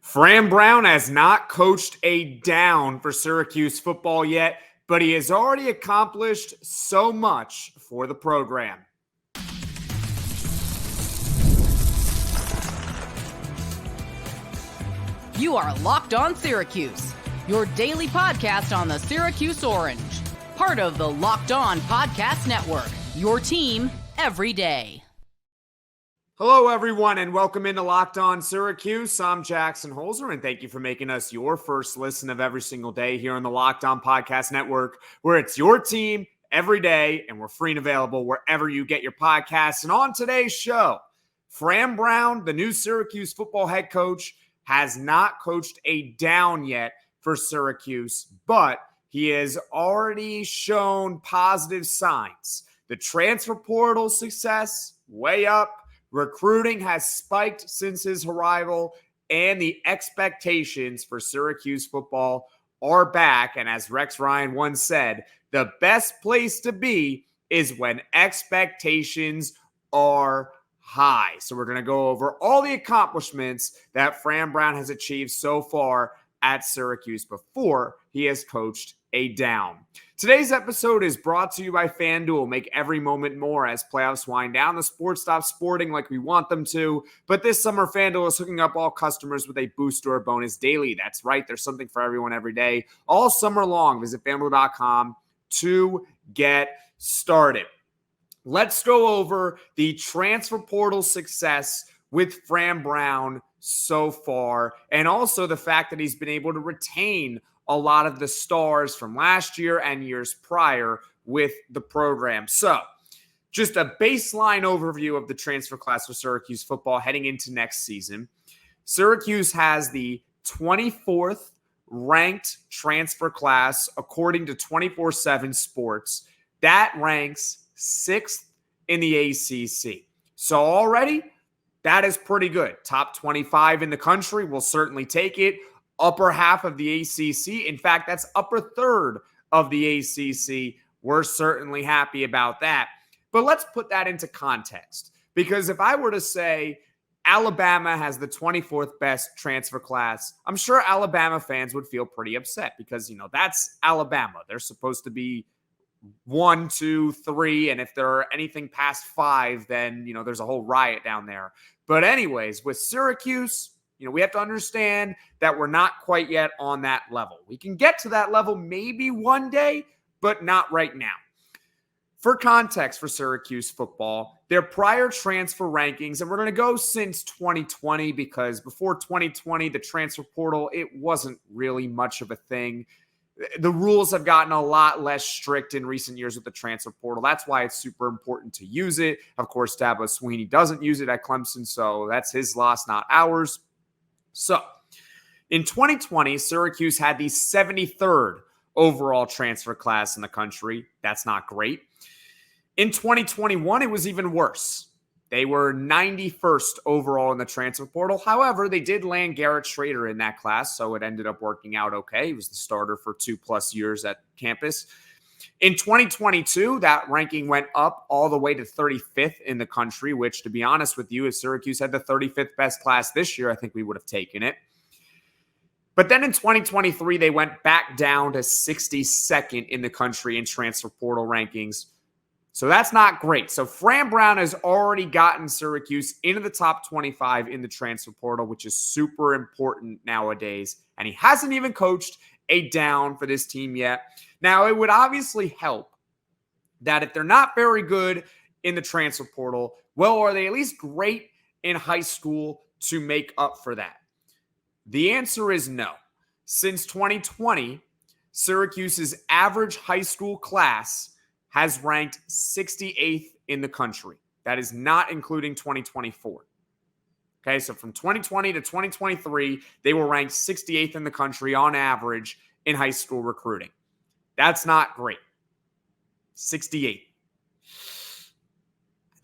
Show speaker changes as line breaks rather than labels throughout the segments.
Fran Brown has not coached a down for Syracuse football yet, but he has already accomplished so much for the program.
You are Locked On Syracuse, your daily podcast on the Syracuse Orange. Part of the Locked On Podcast Network, your team every day.
Hello, everyone, and welcome into Locked On Syracuse. I'm Jackson Holzer, and thank you for making us your first listen of every single day here on the Locked On Podcast Network, where it's your team every day, and we're free and available wherever you get your podcasts. And on today's show, Fran Brown, the new Syracuse football head coach, has not coached a down yet for Syracuse, but he has already shown positive signs. The transfer portal success, way up. Recruiting has spiked since his arrival, and the expectations for Syracuse football are back. And as Rex Ryan once said, the best place to be is when expectations are high. So we're going to go over all the accomplishments that Fran Brown has achieved so far at Syracuse before he has coached a down. Today's episode is brought to you by FanDuel. Make every moment more as playoffs wind down. The sports stop sporting like we want them to. But this summer, FanDuel is hooking up all customers with a boost or a bonus daily. That's right. There's something for everyone every day. All summer long. Visit FanDuel.com to get started. Let's go over the transfer portal success with Fran Brown so far, and also the fact that he's been able to retain a lot of the stars from last year and years prior with the program. So just a baseline overview of the transfer class for Syracuse football heading into next season. Syracuse has the 24th ranked transfer class according to 24/7 Sports. That ranks 6th in the ACC. So already, that is pretty good. Top 25 in the country. We'll certainly take it. Upper half of the ACC. In fact, that's upper third of the ACC. We're certainly happy about that. But let's put that into context. Because if I were to say Alabama has the 24th best transfer class, I'm sure Alabama fans would feel pretty upset because, that's Alabama. They're supposed to be 1, 2, 3. And if they're anything past 5, then, there's a whole riot down there. But anyways, with Syracuse, we have to understand that we're not quite yet on that level. We can get to that level maybe one day, but not right now. For context for Syracuse football, their prior transfer rankings, and we're going to go since 2020 because before 2020, the transfer portal, it wasn't really much of a thing. The rules have gotten a lot less strict in recent years with the transfer portal. That's why it's super important to use it. Of course, Dabo Swinney doesn't use it at Clemson, so that's his loss, not ours. So, in 2020, Syracuse had the 73rd overall transfer class in the country. That's not great. In 2021, it was even worse. They were 91st overall in the transfer portal. However, they did land Garrett Schrader in that class, so it ended up working out okay. He was the starter for 2+ years at campus. In 2022, that ranking went up all the way to 35th in the country, which, to be honest with you, if Syracuse had the 35th best class this year, I think we would have taken it. But then in 2023, they went back down to 62nd in the country in transfer portal rankings. So that's not great. So Fran Brown has already gotten Syracuse into the top 25 in the transfer portal, which is super important nowadays. And he hasn't even coached a down for this team yet. Now, it would obviously help that if they're not very good in the transfer portal, well, are they at least great in high school to make up for that? The answer is no. Since 2020, Syracuse's average high school class has ranked 68th in the country. That is not including 2024. Okay, so from 2020 to 2023, they were ranked 68th in the country on average in high school recruiting. That's not great. 68.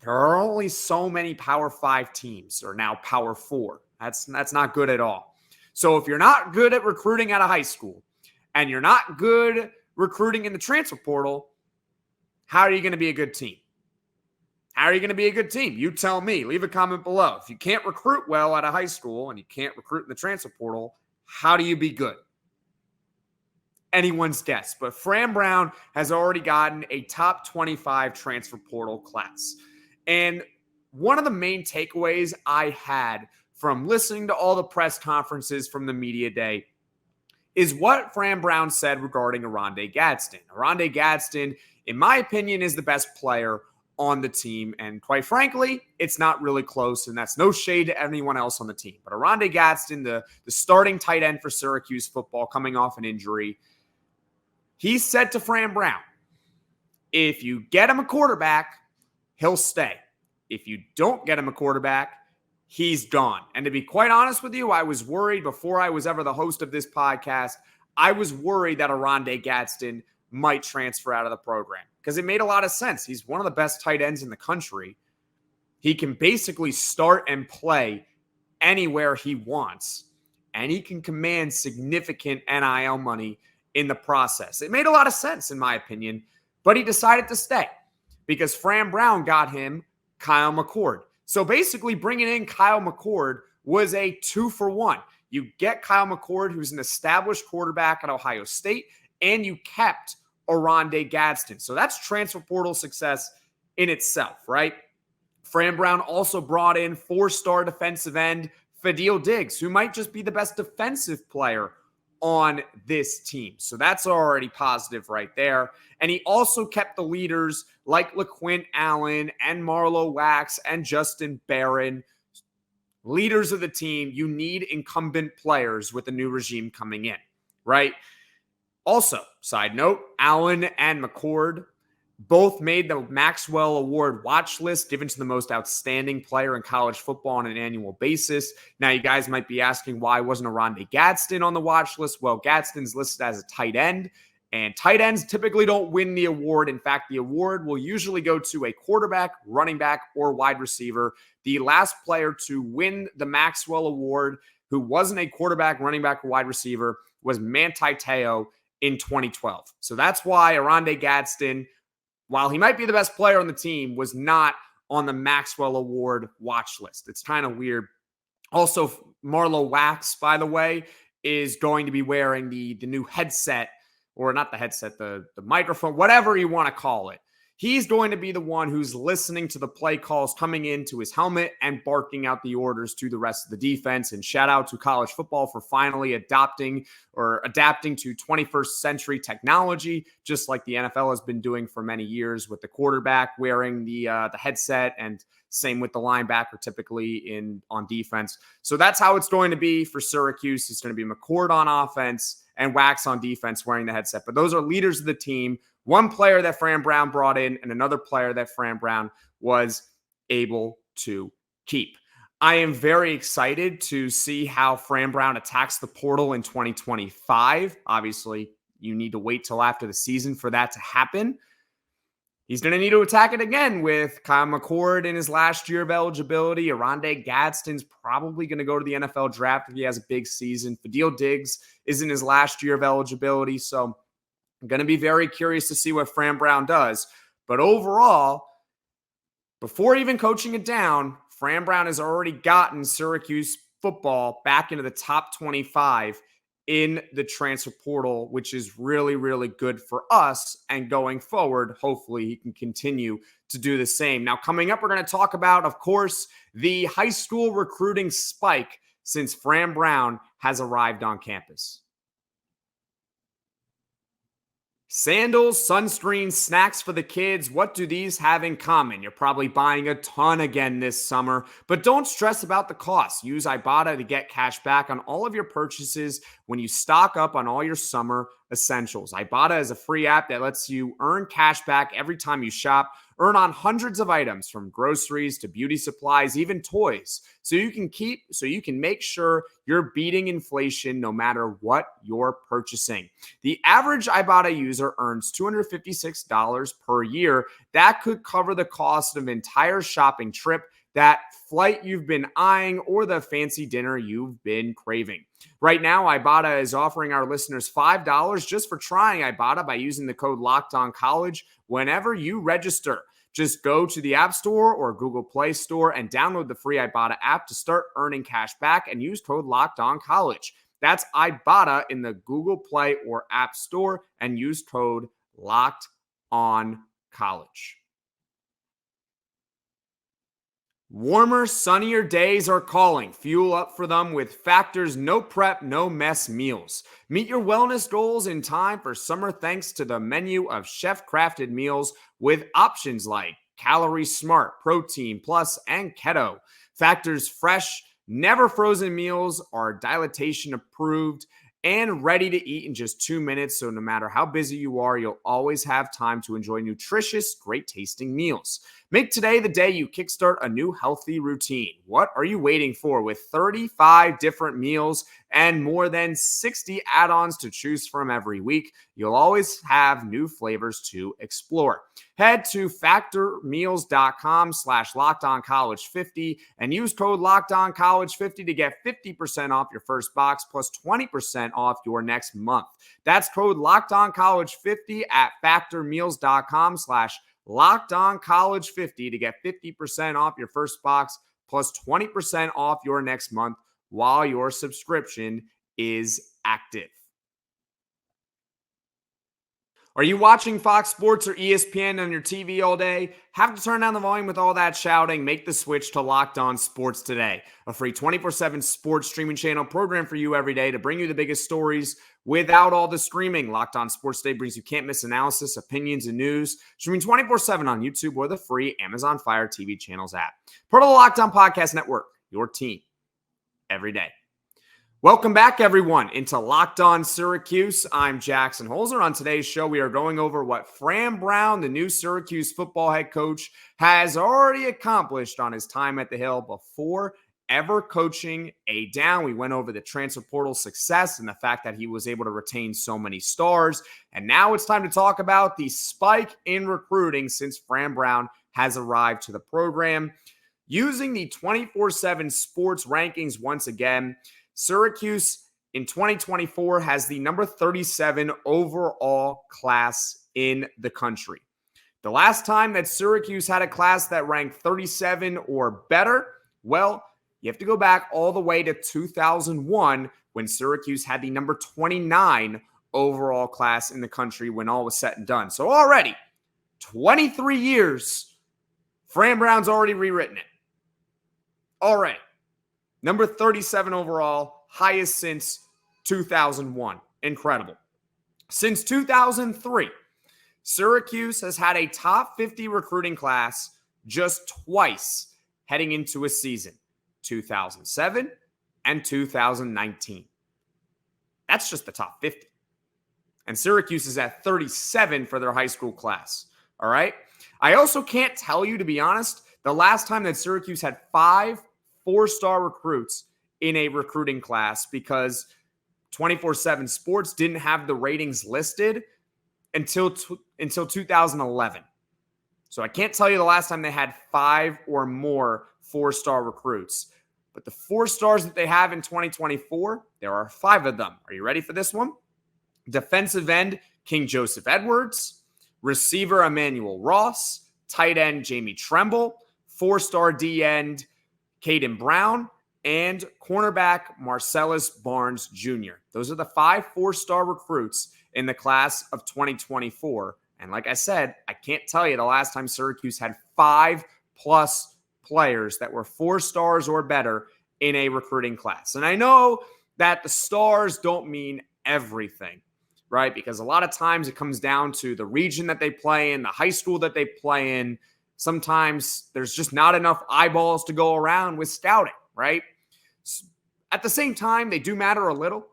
There are only so many Power 5 teams, or now Power 4. That's not good at all. So if you're not good at recruiting out of high school, and you're not good recruiting in the transfer portal, how are you going to be a good team? How are you going to be a good team? You tell me. Leave a comment below. If you can't recruit well out of high school and you can't recruit in the transfer portal, how do you be good? Anyone's guess. But Fran Brown has already gotten a top 25 transfer portal class. And one of the main takeaways I had from listening to all the press conferences from the media day is what Fran Brown said regarding Oronde Gadsden. Oronde Gadsden, in my opinion, is the best player on the team. And quite frankly, it's not really close, and that's no shade to anyone else on the team. But Oronde Gadsden, the starting tight end for Syracuse football, coming off an injury, he said to Fran Brown, if you get him a quarterback, he'll stay. If you don't get him a quarterback, he's gone. And to be quite honest with you, I was worried before I was ever the host of this podcast. I was worried that Oronde Gadsden might transfer out of the program because it made a lot of sense. He's one of the best tight ends in the country. He can basically start and play anywhere he wants, and he can command significant NIL money in the process. It made a lot of sense, in my opinion, but he decided to stay because Fran Brown got him Kyle McCord. So basically bringing in Kyle McCord was a 2-for-1. You get Kyle McCord, who's an established quarterback at Ohio State, and you kept Oronde Gadsden. So that's transfer portal success in itself, right? Fran Brown also brought in 4-star defensive end Fadil Diggs, who might just be the best defensive player on this team. So that's already positive right there. And he also kept the leaders like LaQuint Allen and Marlo Wax and Justin Barron. Leaders of the team, you need incumbent players with a new regime coming in, right? Also, side note, Allen and McCord both made the Maxwell Award watch list given to the most outstanding player in college football on an annual basis. Now, you guys might be asking, why wasn't Oronde Gadsden on the watch list? Well, Gadsden's listed as a tight end, and tight ends typically don't win the award. In fact, the award will usually go to a quarterback, running back, or wide receiver. The last player to win the Maxwell Award, who wasn't a quarterback, running back, or wide receiver, was Manti Te'o in 2012. So that's why Oronde Gadsden, while he might be the best player on the team, was not on the Maxwell Award watch list. It's kind of weird. Also, Marlo Wax, by the way, is going to be wearing the new headset, or not the headset, the microphone, whatever you want to call it. He's going to be the one who's listening to the play calls coming into his helmet and barking out the orders to the rest of the defense. And shout out to college football for finally adapting to 21st century technology, just like the NFL has been doing for many years, with the quarterback wearing the headset, and same with the linebacker typically on defense. So that's how it's going to be for Syracuse. It's going to be McCord on offense and Wax on defense wearing the headset. But those are leaders of the team. One player that Fran Brown brought in and another player that Fran Brown was able to keep. I am very excited to see how Fran Brown attacks the portal in 2025. Obviously, you need to wait till after the season for that to happen. He's going to need to attack it again with Kyle McCord in his last year of eligibility. Oronde Gadsden's probably going to go to the NFL draft if he has a big season. Fadil Diggs is in his last year of eligibility, so I'm going to be very curious to see what Fran Brown does. But overall, before even coaching it down, Fran Brown has already gotten Syracuse football back into the top 25 in the transfer portal, which is really, really good for us. And going forward, hopefully he can continue to do the same. Now, coming up, we're going to talk about, of course, the high school recruiting spike since Fran Brown has arrived on campus. Sandals, sunscreen, snacks for the kids. What do these have in common? You're probably buying a ton again this summer, but don't stress about the cost. Use Ibotta to get cash back on all of your purchases when you stock up on all your summer essentials. Ibotta is a free app that lets you earn cash back every time you shop. Earn on hundreds of items from groceries to beauty supplies, even toys. So you can make sure you're beating inflation no matter what you're purchasing. The average Ibotta user earns $256 per year. That could cover the cost of an entire shopping trip, that flight you've been eyeing, or the fancy dinner you've been craving. Right now, Ibotta is offering our listeners $5 just for trying Ibotta by using the code LOCKEDONCollege whenever you register. Just go to the App Store or Google Play Store and download the free Ibotta app to start earning cash back and use code LOCKEDONCollege. That's Ibotta in the Google Play or App Store and use code LOCKEDONCollege. Warmer, sunnier days are calling. Fuel up for them with Factor's no prep, no mess meals. Meet your wellness goals in time for summer thanks to the menu of chef-crafted meals with options like Calorie Smart, Protein Plus, and Keto. Factor's fresh, never frozen meals are dilatation approved and ready to eat in just 2 minutes. So no matter how busy you are, you'll always have time to enjoy nutritious, great tasting meals. Make today the day you kickstart a new healthy routine. What are you waiting for? With 35 different meals and more than 60 add-ons to choose from every week, you'll always have new flavors to explore. Head to factormeals.com/LockedOnCollege50 and use code LockedOnCollege50 to get 50% off your first box plus 20% off your next month. That's code LockedOnCollege50 at factormeals.com/LockedOnCollege50 to get 50% off your first box plus 20% off your next month while your subscription is active. Are you watching Fox Sports or ESPN on your TV all day? Have to turn down the volume with all that shouting? Make the switch to Locked On Sports today, a free 24/7 sports streaming channel program for you every day to bring you the biggest stories without all the screaming. Locked On Sports Today brings you can't-miss analysis, opinions, and news, streaming 24/7 on YouTube or the free Amazon Fire TV channels app. Part of the Locked On Podcast Network, your team every day. Welcome back, everyone, into Locked On Syracuse. I'm Jackson Holzer. On today's show, we are going over what Fran Brown, the new Syracuse football head coach, has already accomplished on his time at the Hill before ever coaching a down. We went over the transfer portal success and the fact that he was able to retain so many stars. And now it's time to talk about the spike in recruiting since Fran Brown has arrived to the program. Using the 24/7 sports rankings once again, Syracuse in 2024 has the number 37 overall class in the country. The last time that Syracuse had a class that ranked 37 or better, well, you have to go back all the way to 2001 when Syracuse had the number 29 overall class in the country when all was said and done. So already, 23 years, Fran Brown's already rewritten it. Already. Number 37 overall, highest since 2001. Incredible. Since 2003, Syracuse has had a top 50 recruiting class just twice heading into a season, 2007 and 2019. That's just the top 50. And Syracuse is at 37 for their high school class. All right. I also can't tell you, to be honest, the last time that Syracuse had 5 4-star recruits in a recruiting class, because 24/7 Sports didn't have the ratings listed until 2011. So I can't tell you the last time they had 5 or more 4-star recruits. But the 4 stars that they have in 2024, there are 5 of them. Are you ready for this one? Defensive end, KingJoseph Edwards. Receiver, Emanuel Ross. Tight end, Jamie Tremble. 4-star D end, Caden Brown, and cornerback Marcellus Barnes Jr. Those are the 5 4-star recruits in the class of 2024. And like I said, I can't tell you the last time Syracuse had 5+ players that were 4 stars or better in a recruiting class. And I know that the stars don't mean everything, right? Because a lot of times it comes down to the region that they play in, the high school that they play in. Sometimes there's just not enough eyeballs to go around with scouting, right? At the same time, they do matter a little.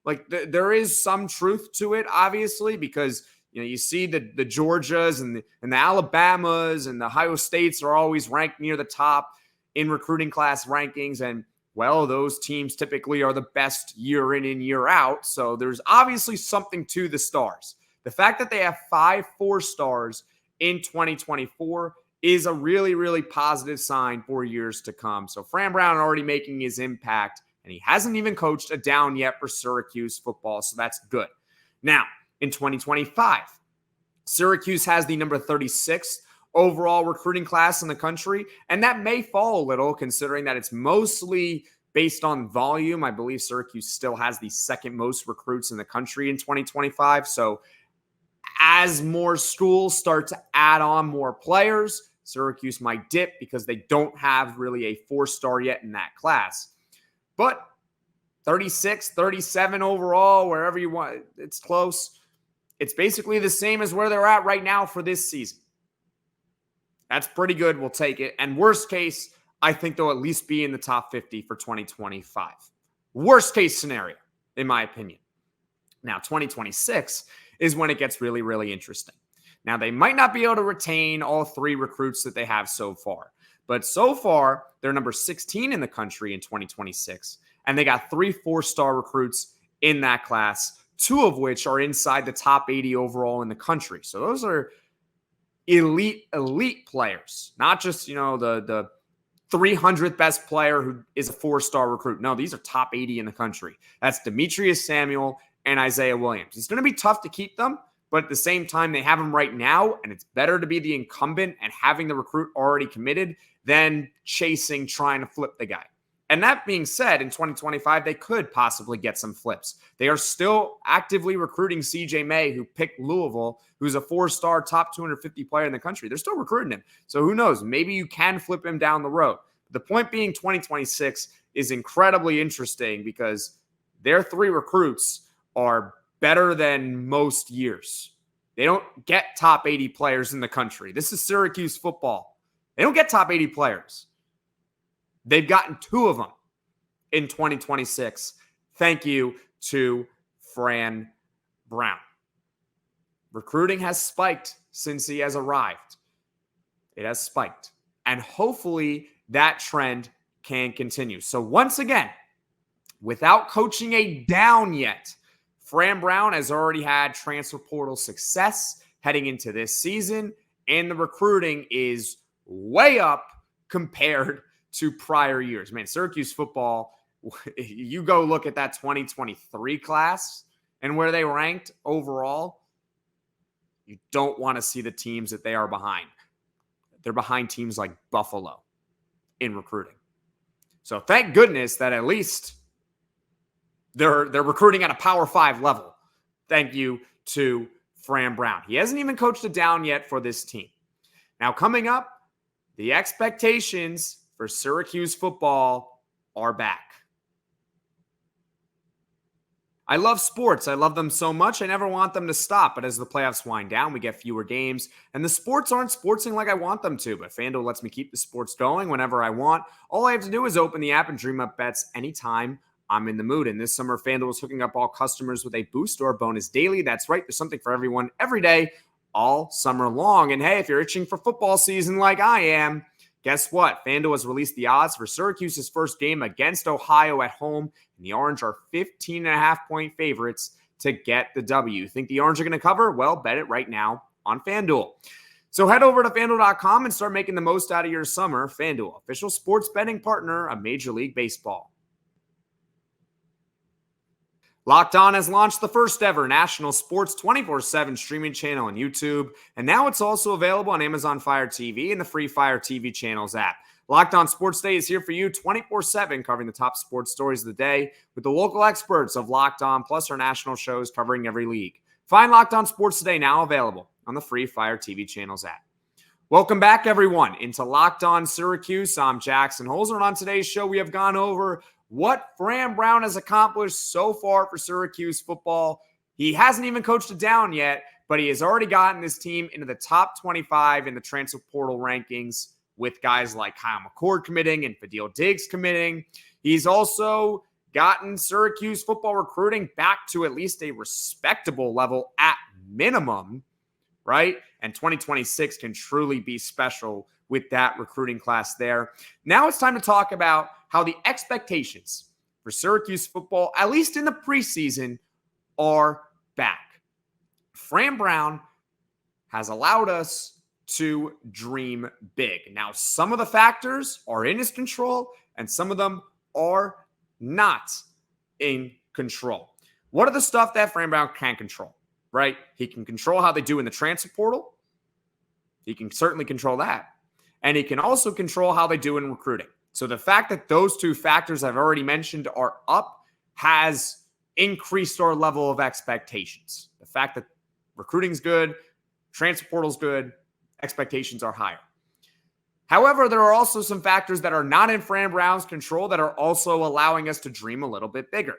Like there is some truth to it, obviously, because you see the Georgias and the Alabamas and the Ohio States are always ranked near the top in recruiting class rankings. And, well, those teams typically are the best year in and year out. So there's obviously something to the stars. The fact that they have 5 4 stars in 2024 is a really, really positive sign for years to come. So Fran Brown already making his impact, and he hasn't even coached a down yet for Syracuse football, so that's good. Now, in 2025, Syracuse has the number 36 overall recruiting class in the country. And that may fall a little considering that it's mostly based on volume. I believe Syracuse still has the second most recruits in the country in 2025. So as more schools start to add on more players, Syracuse might dip because they don't have really a 4-star yet in that class. But 36, 37 overall, wherever you want, it's close. It's basically the same as where they're at right now for this season. That's pretty good. We'll take it. And worst case, I think they'll at least be in the top 50 for 2025. Worst case scenario, in my opinion. Now, 2026 is when it gets really, really interesting. Now, they might not be able to retain all 3 recruits that they have so far. But so far, they're number 16 in the country in 2026. And they got 3 4-star recruits in that class, 2 of which are inside the top 80 overall in the country. So those are elite players, not just, the 300th best player who is a 4-star recruit. No, these are top 80 in the country. That's Demetres Samuel and Izayia Williams. It's going to be tough to keep them, but at the same time, they have them right now, and it's better to be the incumbent and having the recruit already committed than trying to flip the guy. And that being said, in 2025, they could possibly get some flips. They are still actively recruiting CJ May, who picked Louisville, who's a 4-star top 250 player in the country. They're still recruiting him. So who knows? Maybe you can flip him down the road. The point being 2026 is incredibly interesting because their 3 recruits are better than most years. They don't get top 80 players in the country. This is Syracuse football. They don't get top 80 players. They've gotten 2 of them in 2026. Thank you to Fran Brown. Recruiting has spiked since he has arrived. It has spiked. And hopefully that trend can continue. So once again, without coaching a down yet, Fran Brown has already had transfer portal success heading into this season, and the recruiting is way up compared to prior years. Man, Syracuse football, you go look at that 2023 class and where they ranked overall, you don't want to see the teams that they are behind. They're behind teams like Buffalo in recruiting. So thank goodness that at least they're recruiting at a Power 5 level. Thank you to Fran Brown. He hasn't even coached it down yet for this team. Now coming up, the expectations for Syracuse football are back. I love sports. I love them so much. I never want them to stop. But as the playoffs wind down, we get fewer games. And the sports aren't sportsing like I want them to. But FanDuel lets me keep the sports going whenever I want. All I have to do is open the app and dream up bets anytime I'm in the mood. And this summer, FanDuel is hooking up all customers with a boost or bonus daily. That's right. There's something for everyone every day, all summer long. And hey, if you're itching for football season like I am, guess what? FanDuel has released the odds for Syracuse's first game against Ohio at home, and the Orange are 15.5-point favorites to get the W. Think the Orange are going to cover? Well, bet it right now on FanDuel. So head over to FanDuel.com and start making the most out of your summer. FanDuel, official sports betting partner of Major League Baseball. Locked On has launched the first ever national sports 24/7 streaming channel on YouTube, and now it's also available on Amazon Fire TV and the free Fire TV channels app. Locked On Sports Day is here for you 24/7, covering the top sports stories of the day with the local experts of Locked On, plus our national shows covering every league. Find Locked On Sports Today now available on the free Fire TV channels app. Welcome back, everyone, into Locked On Syracuse. I'm Jackson Holzer, and on today's show, we have gone over what Fran Brown has accomplished so far for Syracuse football. He hasn't even coached it down yet, but he has already gotten this team into the top 25 in the transfer portal rankings with guys like Kyle McCord committing and Fadil committing. He's also gotten Syracuse football recruiting back to at least a respectable level at minimum, right? And 2026 can truly be special with that recruiting class there. Now it's time to talk about how the expectations for Syracuse football, at least in the preseason, are back. Fran Brown has allowed us to dream big. Now, some of the factors are in his control, and some of them are not in control. What are the stuff that Fran Brown can control, right? He can control how they do in the transfer portal. He can certainly control that. And he can also control how they do in recruiting. So the fact that those two factors I've already mentioned are up has increased our level of expectations. The fact that recruiting's good, transfer portal's good, expectations are higher. However, there are also some factors that are not in Fran Brown's control that are also allowing us to dream a little bit bigger.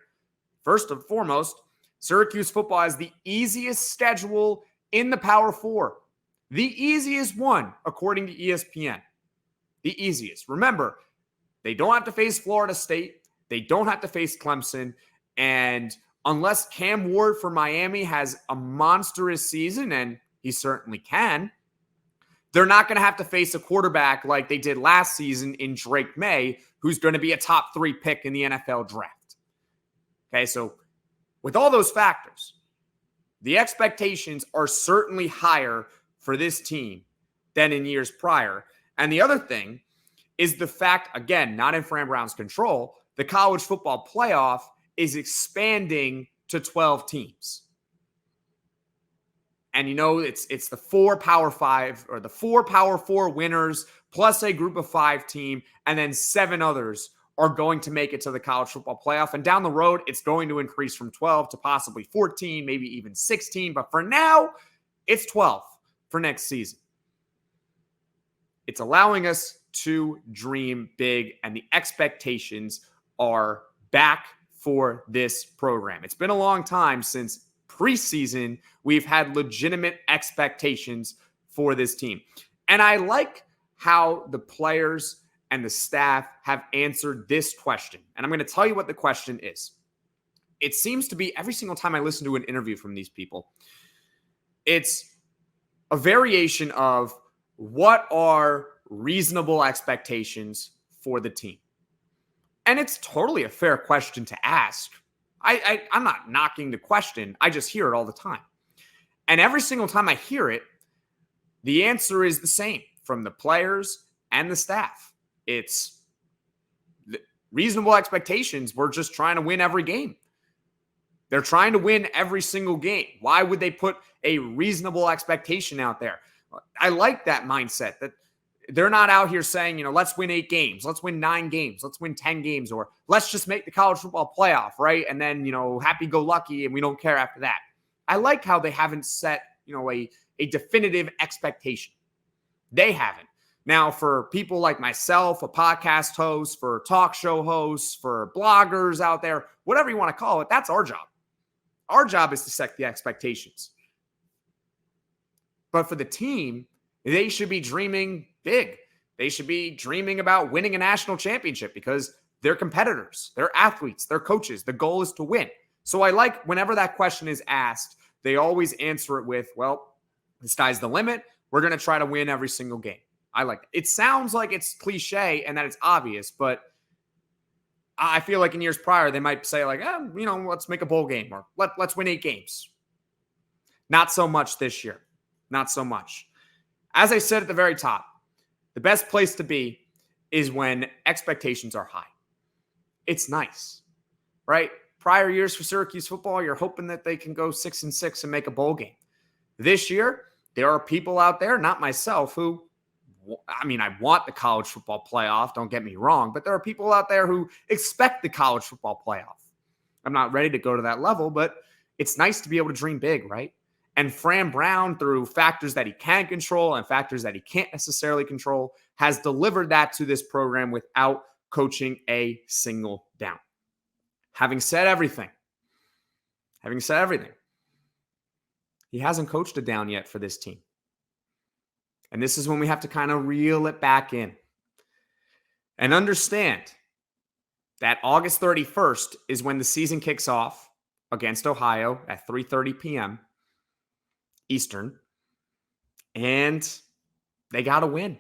First and foremost, Syracuse football has the easiest schedule in the Power Four. The easiest one, according to ESPN. The easiest. Remember, they don't have to face Florida State. They don't have to face Clemson. And unless Cam Ward for Miami has a monstrous season, and he certainly can, they're not going to have to face a quarterback like they did last season in Drake May, who's going to be a top 3 pick in the NFL draft. Okay, so with all those factors, the expectations are certainly higher for this team than in years prior. And the other thing is the fact, again, not in Fran Brown's control, the college football playoff is expanding to 12 teams. And it's the 4 Power 5 or the 4 Power 4 winners plus a group of 5 team, and then 7 others are going to make it to the college football playoff. And down the road, it's going to increase from 12 to possibly 14, maybe even 16. But for now, it's 12 for next season. It's allowing us to dream big, and the expectations are back for this program. It's been a long time since preseason we've had legitimate expectations for this team. And I like how the players and the staff have answered this question. And I'm going to tell you what the question is. It seems to be every single time I listen to an interview from these people, it's a variation of what are reasonable expectations for the team. And it's totally a fair question to ask. I'm not knocking the question. I just hear it all the time. And every single time I hear it, the answer is the same from the players and the staff. It's reasonable expectations. We're just trying to win every game. They're trying to win every single game. Why would they put a reasonable expectation out there? I like that mindset that they're not out here saying, let's win 8 games, let's win 9 games, let's win 10 games, or let's just make the college football playoff, right? And then, happy-go-lucky, and we don't care after that. I like how they haven't set, a definitive expectation. They haven't. Now, for people like myself, a podcast host, for talk show hosts, for bloggers out there, whatever you want to call it, that's our job. Our job is to set the expectations. But for the team, they should be dreaming big. They should be dreaming about winning a national championship because they're competitors, they're athletes, they're coaches. The goal is to win. So I like whenever that question is asked, they always answer it with, well, the sky's the limit. We're going to try to win every single game. I like it. It sounds like it's cliche and that it's obvious, but I feel like in years prior, they might say like, let's make a bowl game or let's win 8 games. Not so much this year. Not so much. As I said at the very top, the best place to be is when expectations are high. It's nice, right? Prior years for Syracuse football, you're hoping that they can go 6-6 and make a bowl game. This year, there are people out there, not myself, who, I want the college football playoff, don't get me wrong, but there are people out there who expect the college football playoff. I'm not ready to go to that level, but it's nice to be able to dream big, right? And Fran Brown, through factors that he can control and factors that he can't necessarily control, has delivered that to this program without coaching a single down. Having said everything, he hasn't coached a down yet for this team. And this is when we have to kind of reel it back in and understand that August 31st is when the season kicks off against Ohio at 3:30 p.m. Eastern, and they got to win.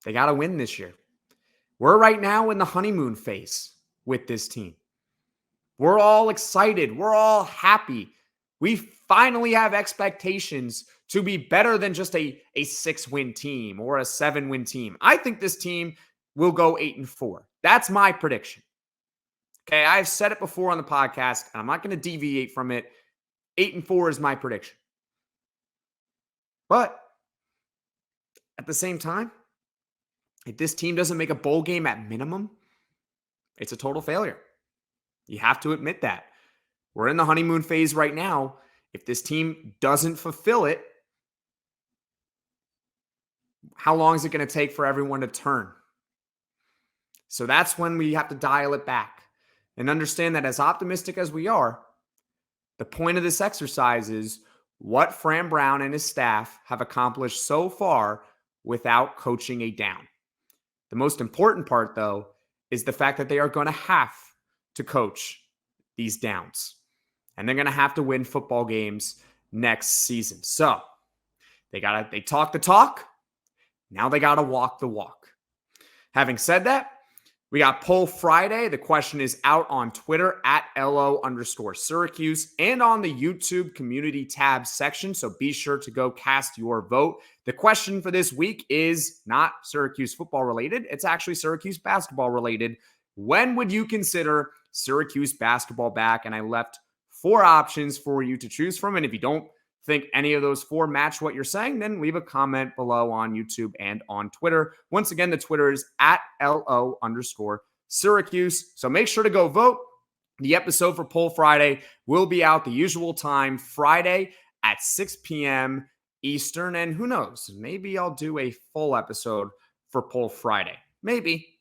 They got to win this year. We're right now in the honeymoon phase with this team. We're all excited. We're all happy. We finally have expectations to be better than just a 6-win team or a 7-win team. I think this team will go 8-4. That's my prediction. Okay, I've said it before on the podcast, and I'm not going to deviate from it. 8-4 is my prediction. But at the same time, if this team doesn't make a bowl game at minimum, it's a total failure. You have to admit that. We're in the honeymoon phase right now. If this team doesn't fulfill it, how long is it going to take for everyone to turn? So that's when we have to dial it back and understand that as optimistic as we are, the point of this exercise is what Fran Brown and his staff have accomplished so far without coaching a down. The most important part, though, is the fact that they are going to have to coach these downs. And they're going to have to win football games next season. So they talk the talk. Now they got to walk the walk. Having said that, we got Poll Friday. The question is out on Twitter at @LO_Syracuse and on the YouTube community tab section. So be sure to go cast your vote. The question for this week is not Syracuse football related. It's actually Syracuse basketball related. When would you consider Syracuse basketball back? And I left 4 options for you to choose from. And if you don't think any of those 4 match what you're saying, then leave a comment below on YouTube and on Twitter. Once again, the Twitter is at @LO_Syracuse. So make sure to go vote. The episode for Poll Friday will be out the usual time, Friday at 6 p.m. Eastern. And who knows, maybe I'll do a full episode for Poll Friday. Maybe.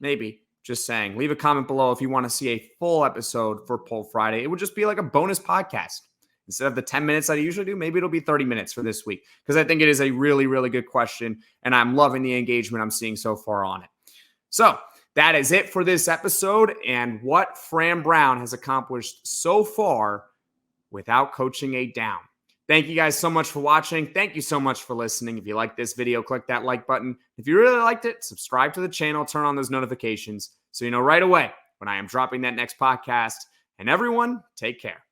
Just saying. Leave a comment below if you want to see a full episode for Poll Friday. It would just be like a bonus podcast. Instead of the 10 minutes that I usually do, maybe it'll be 30 minutes for this week because I think it is a really, really good question, and I'm loving the engagement I'm seeing so far on it. So that is it for this episode and what Fran Brown has accomplished so far without coaching a down. Thank you guys so much for watching. Thank you so much for listening. If you like this video, click that like button. If you really liked it, subscribe to the channel, turn on those notifications so you know right away when I am dropping that next podcast. And everyone, take care.